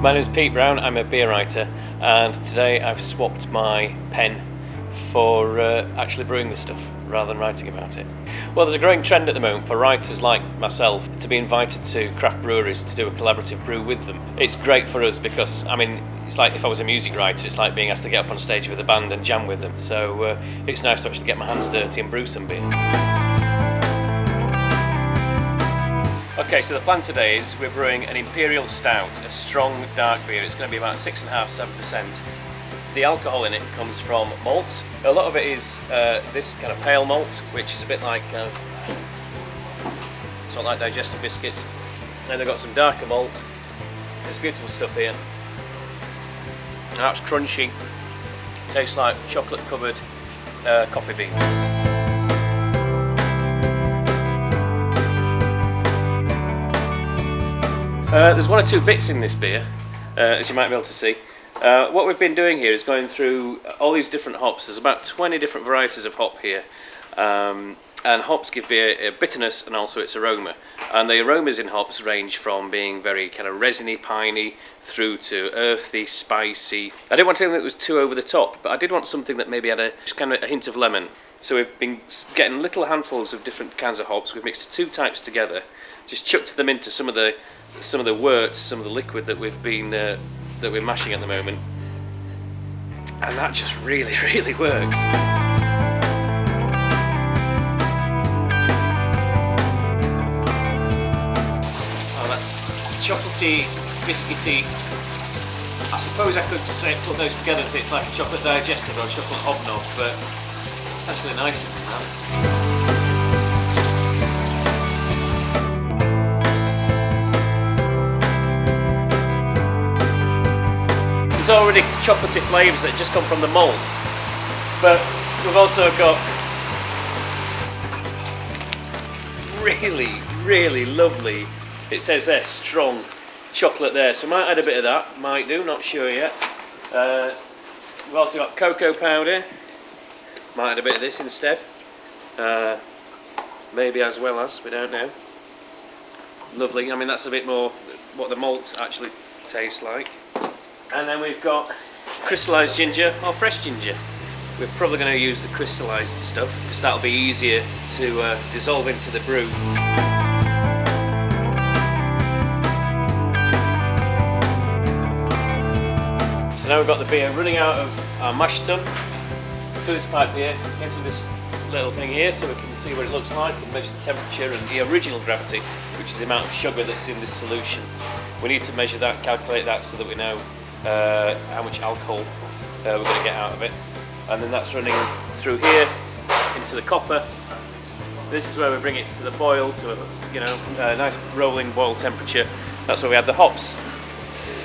My name is Pete Brown, I'm a beer writer, and today I've swapped my pen for actually brewing the stuff rather than writing about it. Well, there's a growing trend at the moment for writers like myself to be invited to craft breweries to do a collaborative brew with them. It's great for us because, I mean, it's like if I was a music writer, it's like being asked to get up on stage with a band and jam with them. So it's nice to actually get my hands dirty and brew some beer. Okay, so the plan today is we're brewing an Imperial Stout, a strong dark beer. It's going to be about 6.5–7%. The alcohol in it comes from malt. A lot of it is this kind of pale malt, which is a bit like sort of like digestive biscuits. And they've got some darker malt. There's beautiful stuff here. That's crunchy. Tastes like chocolate-covered coffee beans. There's one or two bits in this beer, as you might be able to see. What we've been doing here is going through all these different hops. There's about 20 different varieties of hop here. And hops give beer a bitterness and also its aroma. And the aromas in hops range from being very kind of resiny, piney, through to earthy, spicy. I didn't want something that was too over the top, but I did want something that maybe had just kind of a hint of lemon. So we've been getting little handfuls of different kinds of hops. We've mixed two types together, just chucked them into some of the worts, some of the liquid that we're mashing at the moment, and that just really works. Oh, that's chocolatey, it's biscuity. I suppose I could say put those together and say it's like a chocolate digestive or a chocolate hobnob, but it's actually nicer than that. There's already chocolatey flavours that just come from the malt, but we've also got really lovely, it says there, strong chocolate there, so might add a bit of that, might do, not sure yet. We've also got cocoa powder, might add a bit of this instead, maybe as well as, we don't know. Lovely, I mean that's a bit more what the malt actually tastes like. And then we've got crystallised ginger or fresh ginger. We're probably going to use the crystallised stuff because that'll be easier to dissolve into the brew. So now we've got the beer running out of our mash tun. Through this pipe here, into this little thing here so we can see what it looks like and measure the temperature and the original gravity, which is the amount of sugar that's in this solution. We need to measure that, calculate that so that we know how much alcohol we're going to get out of it, and then that's running through here into the copper. This is where we bring it to the boil to a nice rolling boil temperature. That's where we add the hops.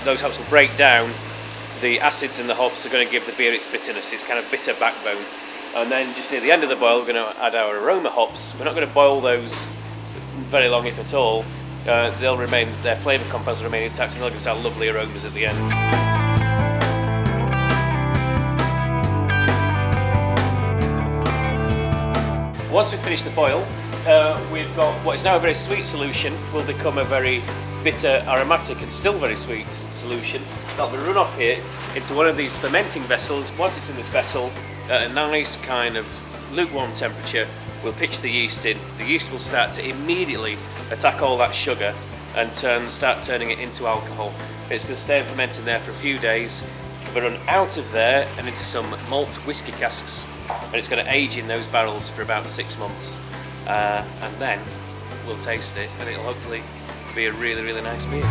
Those hops will break down. The acids in the hops are going to give the beer its bitterness, its kind of bitter backbone. And then just near the end of the boil, we're going to add our aroma hops. We're not going to boil those very long, if at all. They'll remain, their flavour compounds will remain intact and they'll give us our lovely aromas at the end. Once we finish the boil, we've got what is now a very sweet solution, will become a very bitter, aromatic and still very sweet solution. That'll be run off here into one of these fermenting vessels. Once it's in this vessel, at a nice kind of lukewarm temperature, we'll pitch the yeast in. The yeast will start to immediately attack all that sugar and start turning it into alcohol. It's going to stay and ferment in there for a few days. We'll run out of there and into some malt whiskey casks, and it's going to age in those barrels for about 6 months, and then we'll taste it and it'll hopefully be a really nice beer.